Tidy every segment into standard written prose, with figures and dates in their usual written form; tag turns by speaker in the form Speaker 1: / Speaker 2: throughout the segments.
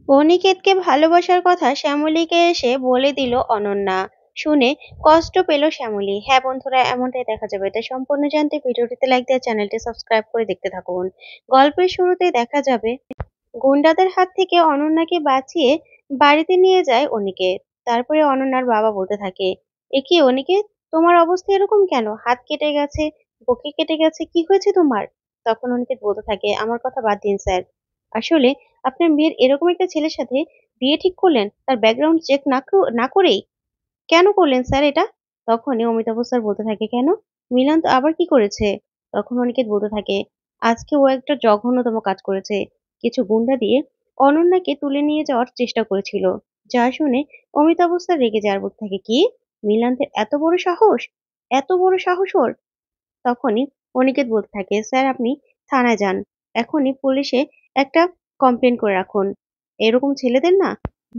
Speaker 1: অনিকেতকে ভালোবাসার কথা শ্যামলীকে এসে বলে দিল অনন্যা। শুনে কষ্ট পেল শ্যামলী। হ্যাঁ বন্ধুরা, এমনটাই দেখা যাবে। তাই সম্পূর্ণ জানতে ভিডিওটিতে লাইক দিয়ে চ্যানেলটি সাবস্ক্রাইব করে দেখতে থাকুন। গল্পের শুরুতেই দেখা যাবে গুন্ডাদের হাত থেকে অনন্যাকে বাঁচিয়ে বাড়িতে নিয়ে যায় অনিকেত। তারপরে অনন্যার বাবা বলতে থাকে, এ কি অনিকেত, তোমার অবস্থা এরকম কেন? হাত কেটে গেছে, বুকে কেটে গেছে, কি হয়েছে তোমার? তখন অনিকেত বলতে থাকে, আমার কথা বাদ দিন স্যার। আসলে আপনার মেয়ের এরকম একটা ছেলের সাথে বিয়ে ঠিক করলেন, তার ব্যাকগ্রাউন্ড চেক না করেই? কেন করলেন স্যার এটা? তখনই অমিতাভ স্যার বলতে থাকে, কেন? মিলন তো আবার কি করেছে? তখন অনিকেত বলতে থাকে, আজকে ও একটা জঘন্যতম কাজ করেছে। কিছু গুন্ডা দিয়ে অনন্যাকে তুলে নিয়ে যাওয়ার চেষ্টা করেছিল। যা শুনে অমিতাভ স্যার রেগে যায় আর বলতে থাকে, কি? মিলান্তের এত বড় সাহস? এত বড় সাহস ওর? তখনই অনিকেত বলতে থাকে, স্যার আপনি থানায় যান। এখনই পুলিশে একটা কমপ্লেন করে রাখুন। এরকম ছেলেদের না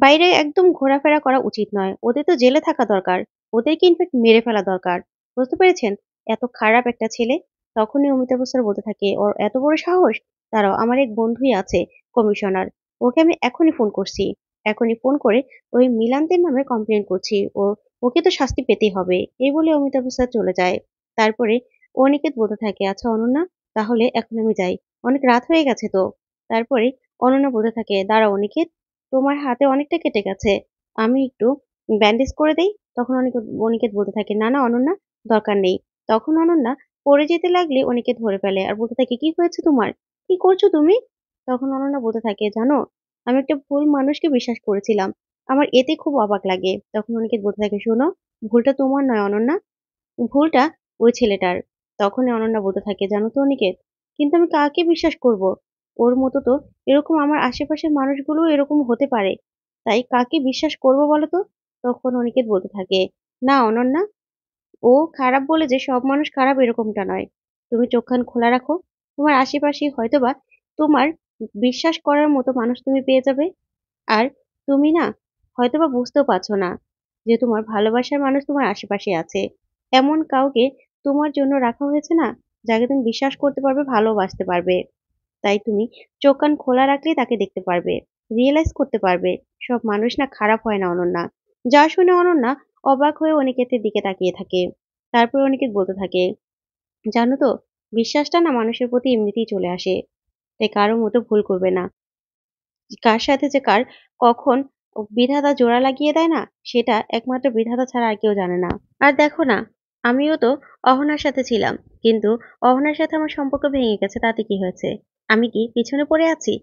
Speaker 1: বাইরে একদম ঘোরাফেরা করা উচিত নয়। ওদের তো জেলে থাকা দরকার। ওদেরকে ইনফ্যাক্ট মেরে ফেলা দরকার। বুঝতে পেরেছেন? এত খারাপ একটা ছেলে। তখনই অমিতাভ স্যার বলতে থাকে, ওর এত বড় সাহস? দাঁড়াও, আমার এক বন্ধুই আছে, কমিশনার। ওকে আমি এখনই ফোন করছি। এখনই ফোন করে ওই মিলান্তের নামে কমপ্লেন করছি। ওকে তো শাস্তি পেতেই হবে। এই বলে অমিতাভ স্যার চলে যায়। তারপরে অনিকেত বলতে থাকে, আচ্ছা অনন্যা, তাহলে এখন আমি যাই। অনেক রাত হয়ে গেছে তো। তারপরে অনন্যা বলতে থাকে, দাঁড়াও অনিকেত, তোমার হাতে অনেকটা কেটে গেছে। আমি একটু ব্যান্ডেজ করে দেই। তখন অনিকেত বলতে থাকে, না না অনন্যা, দরকার নেই। তখন অনন্যা পড়ে যেতে লাগলে অনিকেত ধরে ফেলে আর বলতে থাকে, কি হয়েছে তোমার? কি করছো তুমি? তখন অনন্যা বলতে থাকে, জানো, আমি একটা ভুল মানুষকে বিশ্বাস করেছিলাম। আমার এতে খুব অবাক লাগে। তখন অনিকেত বলতে থাকে, শোনো, ভুলটা তোমার নয় অনন্যা, ভুলটা ওই ছেলেটার। তখনই অনন্যা বলতে থাকে, জানো তো অনিকেত, কিন্তু আমি কাকে বিশ্বাস করব? ওর মতো তো এরকম আমার আশেপাশের মানুষগুলো এরকম হতে পারে। তাই কাকে বিশ্বাস করব বলো তো? তখন অনিকেত বলতে থাকে, না অনন্যা, ও খারাপ বলে যে সব মানুষ খারাপ এরকমটা নয়। তুমি চোখ কান খোলা রাখো। তোমার আশেপাশে হয়তোবা তোমার বিশ্বাস করার মতো মানুষ তুমি পেয়ে যাবে। আর তুমি না হয়তোবা বুঝতেও পারছো না যে তোমার ভালোবাসার মানুষ তোমার আশেপাশে আছে। এমন কাউকে তোমার জন্য রাখা হয়েছে না, যাকে তুমি বিশ্বাস করতে পারবে, ভালোবাসতে পারবে। তাই তুমি চোখ কান খোলা রাখলেই তাকে দেখতে পারবে, রিয়েলাইজ করতে পারবে সব মানুষ না খারাপ হয় না অনন্যা। যা শুনে অনন্যা অবাক হয়ে অনিকেতের দিকে তাকিয়ে থাকে। তারপর অনিকেত বলতে থাকে, জানো তো, বিশ্বাসটা না মানুষের প্রতি এমনিতেই চলে আসে। তাই কারো মতো ভুল করবে না। কার সাথে যে কার কখন বিধাতা জোড়া লাগিয়ে দেয় না, সেটা একমাত্র বিধাতা ছাড়া আর কেউ জানে না। আর দেখো না, আমিও তো অহনার সাথে ছিলাম, কিন্তু অহনার সাথে আমার সম্পর্ক ভেঙে গেছে, তাতে কি হয়েছে? আমি কি পিছনে পড়ে আছি?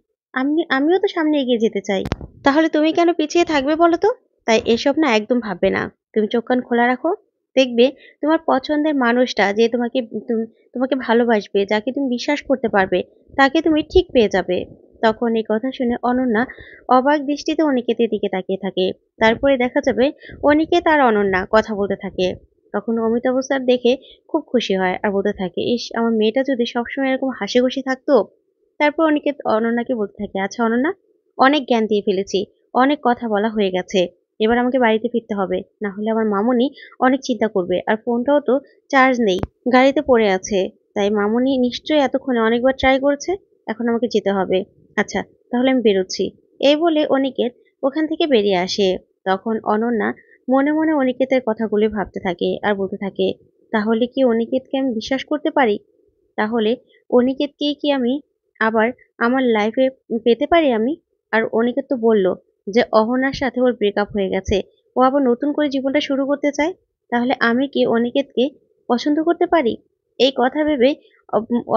Speaker 1: আমিও তো সামনে এগিয়ে যেতে চাই। তাহলে তুমি কেন পিছিয়ে থাকবে বলো তো? তাই এসব না একদম ভাববে না। তুমি চোখ কান খোলা রাখো। দেখবে তোমার পছন্দের মানুষটা যে তোমাকে ভালোবাসবে, যাকে তুমি বিশ্বাস করতে পারবে, তাকে তুমি ঠিক পেয়ে যাবে। তখন এই কথা শুনে অনন্যা অবাক দৃষ্টিতে অনিকেতের দিকে তাকিয়ে থাকে। তারপরে দেখা যাবে অনিকেত আর অনন্যা কথা বলতে থাকে। তখন অমিতাভ স্যার দেখে খুব খুশি হয় আর বলতে থাকে, ইস, আমার মেয়েটা যদি সবসময় এরকম হাসি খুশি থাকতো। তারপর অনিকেত অনন্যাকে বলতে থাকে, আচ্ছা অনন্যা, অনেক জ্ঞান দিয়ে ফেলেছি, অনেক কথা বলা হয়ে গেছে। এবার আমাকে বাড়িতে ফিরতে হবে, না হলে আমার মামুনি অনেক চিন্তা করবে। আর ফোনটাও তো চার্জ নেই, গাড়িতে পড়ে আছে। তাই মামুনি নিশ্চয়ই এতক্ষণে অনেকবার ট্রাই করেছে। এখন আমাকে যেতে হবে। আচ্ছা, তাহলে আমি বেরোচ্ছি। এই বলে অনিকেত ওখান থেকে বেরিয়ে আসে। তখন অনন্যা মনে মনে অনিকেতের কথাগুলি ভাবতে থাকে আর বলতে থাকে, তাহলে কি অনিকেতকে আমি বিশ্বাস করতে পারি? তাহলে অনিকেতকেই কি আমি আবার আমার লাইফে পেতে পারি আমি? আর অনিকেত তো বলল যে অহনার সাথে ওর ব্রেকআপ হয়ে গেছে, ও আবার নতুন করে জীবনটা শুরু করতে চায়। তাহলে আমি কি অনিকেতকে পছন্দ করতে পারি? এই কথা ভেবে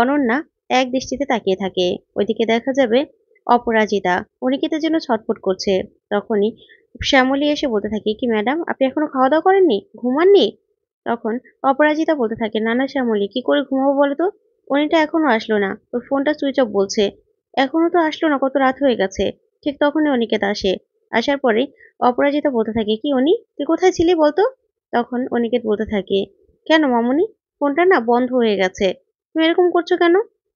Speaker 1: অনন্যা এক দৃষ্টিতে তাকিয়ে থাকে। ওইদিকে দেখা যাবে অপরাজিতা অনিকেতের জন্য ছটফট করছে। তখনই শ্যামলী এসে বলতে থাকে, কি ম্যাডাম, আপনি এখনো খাওয়া দাওয়া করেননি, ঘুমাননি? তখন অপরাজিতা বলতে থাকে, না না শ্যামলী, কি করে ঘুমাবো বলো তো? উনিটা এখনো আসলো না, ওর ফোনটা সুইচ অফ বলছে। এখনো তো আসলো না, কত রাত হয়ে গেছে। ঠিক তখনই অনিকেত আসে। আসার পরে অপরাজিতা বলতে থাকে, কি অনি, তুই কোথায় ছিলি বলতো? তখন অনিকেত বলতে থাকে, কেন মামুনি, ফোনটা না বন্ধ হয়ে গেছে। তুমি এরকম করছো কেন?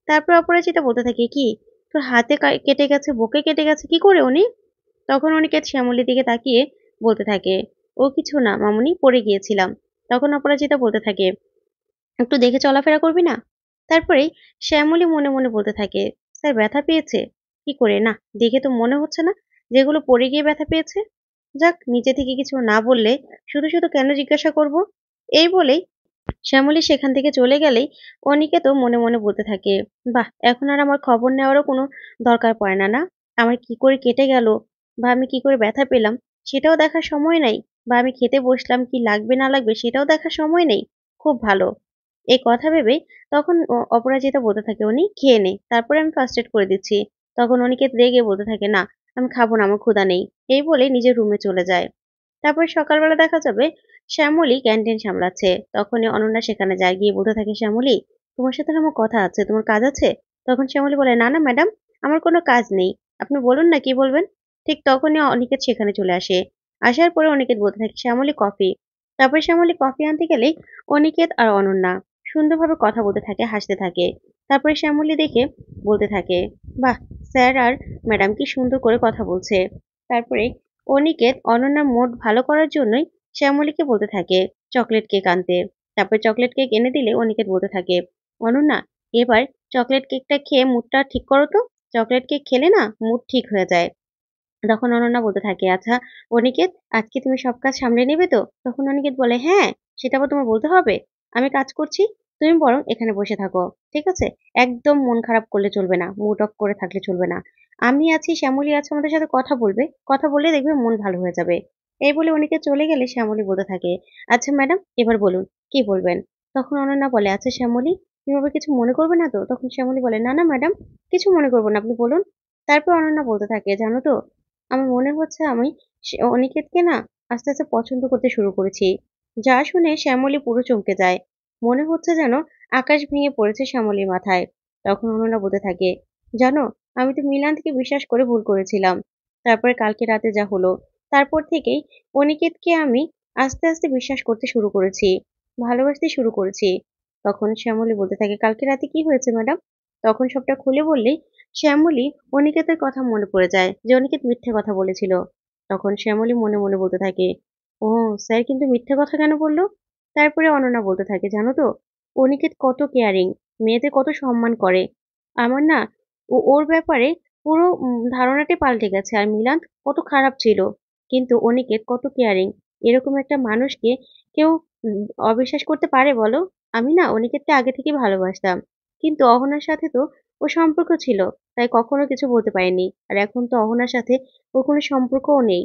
Speaker 1: তারপর অপরাজিতা বলতে থাকে, কি তোর হাতে কেটে গেছে, বুকে কেটে গেছে, কি করে উনি? তখন অনিকেত শ্যামলীর দিকে তাকিয়ে বলতে থাকে, ও কিছু না মামুনি, পড়ে গিয়েছিলাম। তখন অপরাজিতা বলতে থাকে, একটু দেখে চলাফেরা করবি না? তারপরেই শ্যামলী মনে মনে বলতে থাকে, স্যার ব্যথা পেয়েছে? কি করে? না, দেখে তো মনে হচ্ছে না। যেগুলো পড়ে গিয়ে ব্যথা পেয়েছে? যাক, নিজে থেকে কিছু না বললে শুধু শুধু কেন জিজ্ঞাসা করব? এই বলেই শ্যামলী সেখান থেকে চলে গেলেই অনিকেতও মনে মনে বলতে থাকে, বাহ, এখন আর আমার খবর নেওয়ারও কোনো দরকার পড়ে না। না, আমার কি করে কেটে গেল বা আমি কি করে ব্যথা পেলাম সেটাও দেখার সময় নাই, বা আমি খেতে বসলাম কি লাগবে না লাগবে সেটাও দেখার সময় নেই। খুব ভালো। এই কথা ভেবে তখন অপরাজিতা বলতে থাকে, উনি খেয়ে নে, তারপরে আমি ফার্স্ট এড করে দিচ্ছি। তখন অনিকেত রেগে বলতে থাকে, না, আমি খাবো না, আমার ক্ষুধা নেই। এই বলে নিজের রুমে চলে যায়। তারপর সকালবেলা দেখা যাবে শ্যামলী ক্যান্টিন সামলাচ্ছে। তখনই অনন্যা সেখানে যায়, গিয়ে বলতে থাকে, শ্যামলী, তোমার সাথে না আমার কথা আছে, তোমার কাজ আছে? তখন শ্যামলী বলে, না না ম্যাডাম, আমার কোনো কাজ নেই, আপনি বলুন না কি বলবেন। ঠিক তখনই অনিকেত সেখানে চলে আসে। আসার পরে অনিকেত বলতে থাকে, শ্যামলী কফি। তারপর শ্যামলী কফি আনতে গেলেই অনিকেত আর অনন্যা সুন্দরভাবে কথা বলতে থাকে, হাসতে থাকে। তারপরে শ্যামলী দেখে বলতে থাকে, বাহ, স্যার আর ম্যাডাম কি সুন্দর করে কথা বলছে। তারপরে অনিকেত অনন্যার মুড ভালো করার জন্যই শ্যামলীকে বলতে থাকে চকলেট কেক আনতে। তারপরে চকলেট কেক এনে দিলে অনিকেত বলতে থাকে, অনন্যা, এবার চকলেট কেকটা খেয়ে মুডটা ঠিক করো তো। চকলেট কেক খেলে না মুড ঠিক হয়ে যায়। তখন অনন্যা বলতে থাকে, আচ্ছা অনিকেত, আজকে তুমি সব কাজ সামলে নেবে তো? তখন অনিকেত বলে, হ্যাঁ, সেটা আবার তোমার বলতে হবে? আমি কাজ করছি, তুমি বরং এখানে বসে থাকো, ঠিক আছে? একদম মন খারাপ করলে চলবে না, মুড অফ করে থাকলে চলবে না। আমি আছি, শ্যামলী আছে, আমাদের সাথে কথা বলবে, কথা বললে দেখবে মন ভালো হয়ে যাবে। এই বলে অনিকেত চলে গেলে শ্যামলী বলতে থাকে, আচ্ছা ম্যাডাম, এবার বলুন কি বলবেন। তখন অনন্যা বলে, আচ্ছা শ্যামলী, তুমি আবার কিছু মনে করবে না তো? তখন শ্যামলী বলে, না না ম্যাডাম, কিছু মনে করবো না, আপনি বলুন। তারপর অনন্যা বলতে থাকে, জানো তো, আমার মনে হচ্ছে আমি অনিকেতকে না আস্তে আস্তে পছন্দ করতে শুরু করেছি। যা শুনে শ্যামলী পুরো চমকে যায়। মনে হচ্ছে যেন আকাশ ভেঙে পড়েছে শ্যামলীর মাথায়। তখন অনন্যা বলতে থাকে, জানো, আমি তো মিলানকে বিশ্বাস করে ভুল করেছিলাম। তারপরে কালকে রাতে যা হলো, তারপর থেকেই অনিকেতকে আমি আস্তে আস্তে বিশ্বাস করতে শুরু করেছি, ভালোবাসতে শুরু করেছি। তখন শ্যামলী বলতে থাকে, কালকে রাতে কি হয়েছে ম্যাডাম? তখন সবটা খুলে বললেই শ্যামলী অনিকেতের কথা মনে পড়ে যায় যে অনিকেত মিথ্যে কথা বলেছিল। তখন শ্যামলী মনে মনে বলতে থাকে, ও, স্যার কিন্তু মিথ্যে কথা কেন বললো? তারপরে অনন্যা বলতে থাকে, জানো তো, অনিকেত কত কেয়ারিং, মেয়েদের কত সম্মান করে। আমার না ওর ব্যাপারে পুরো ধারণাটাই পাল্টে গেছে। আর মিলান কত খারাপ ছিল, কিন্তু অনিকেত কত কেয়ারিং। এরকম একটা মানুষকে কেউ অবিশ্বাস করতে পারে বলো? আমি না অনিকেতকে আগে থেকে ভালোবাসতাম, কিন্তু অহনার সাথে তো ও সম্পর্ক ছিল, তাই কখনো কিছু বলতে পারিনি। আর এখন তো অহনার সাথে ওর কোনো সম্পর্কও নেই।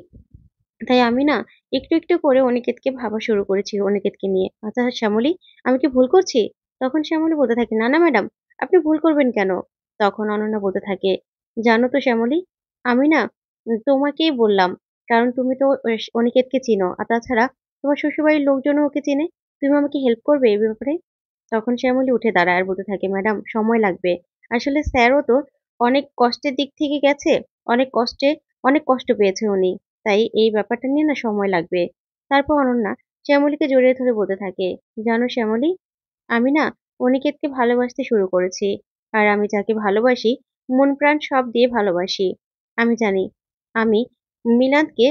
Speaker 1: তাই আমি না একটু একটু করে অনিকেতকে ভাবা শুরু করেছি অনিকেতকে নিয়ে। আচ্ছা শ্যামলী, আমি কি ভুল করছি? তখন শ্যামলী বলতে থাকে, না না ম্যাডাম, আপনি ভুল করবেন কেন? তখন অনন্যা বলতে থাকে, জানো তো শ্যামলী, আমি না তোমাকেই বললাম, কারণ তুমি তো অনিকেতকে চিনো, আর তাছাড়া তোমার শ্বশুরবাড়ির লোকজনও ওকে চেনে। তুমি আমাকে হেল্প করবে এই ব্যাপারে? তখন শ্যামলী উঠে দাঁড়ায় আর বলতে থাকে, ম্যাডাম, সময় লাগবে। আসলে স্যারও তো অনেক কষ্টের দিক থেকে গেছে, অনেক কষ্টে, অনেক কষ্ট পেয়েছে উনি, তাই এই ব্যাপারটা নিয়ে না সময় লাগবে। তারপর অনন্যা শ্যামলীকে জড়িয়ে ধরে বলতে থাকে, জানো শ্যামলী, আমি না অনিকেতকে ভালোবাসতে শুরু করেছি। আর আমি যাকে ভালোবাসি, মন প্রাণ সব দিয়ে ভালোবাসি। আমি জানি আমি মিলাদকে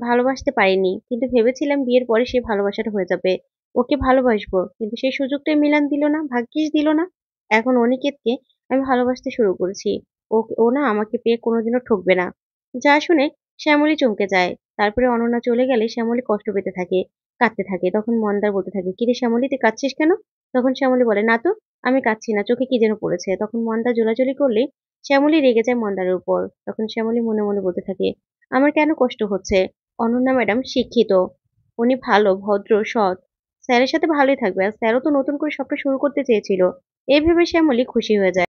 Speaker 1: ভালোবাসতে পারিনি, কিন্তু ভেবেছিলাম বিয়ের পরে সে ভালোবাসাটা হয়ে যাবে। ওকে ভালোবাসবো, কিন্তু সেই সুযোগটাই মিলান দিল না, ভাগ্যিস দিল না। এখন অনিকেতকে আমি ভালোবাসতে শুরু করেছি। ও না আমাকে পেয়ে কোনোদিনও ঠকবে না। যা শুনে শ্যামলী চমকে যায়। তারপরে অনন্যা চলে গেলে শ্যামলী কষ্ট পেতে থাকে, কাঁদতে থাকে। তখন মন্দার বলতে থাকে, কিরে শ্যামলী, তুই কাঁদছিস কেন? তখন শ্যামলী বলে, না তো, আমি কাঁদছি না, চোখে কি যেন পড়েছে। তখন মন্দা জোলাজলি করলে শ্যামলী রেগে যায় মন্দারের উপর। তখন শ্যামলী মনে মনে বলতে থাকে, আমার কেন কষ্ট হচ্ছে? অনন্যা ম্যাডাম শিক্ষিত, উনি ভালো, ভদ্র, সৎ, স্যারের সাথে ভালোই থাকবে। আর স্যারও তো নতুন করে সবটা শুরু করতে চেয়েছিল। এই ভেবে শ্যামলী খুশি হয়ে যায়।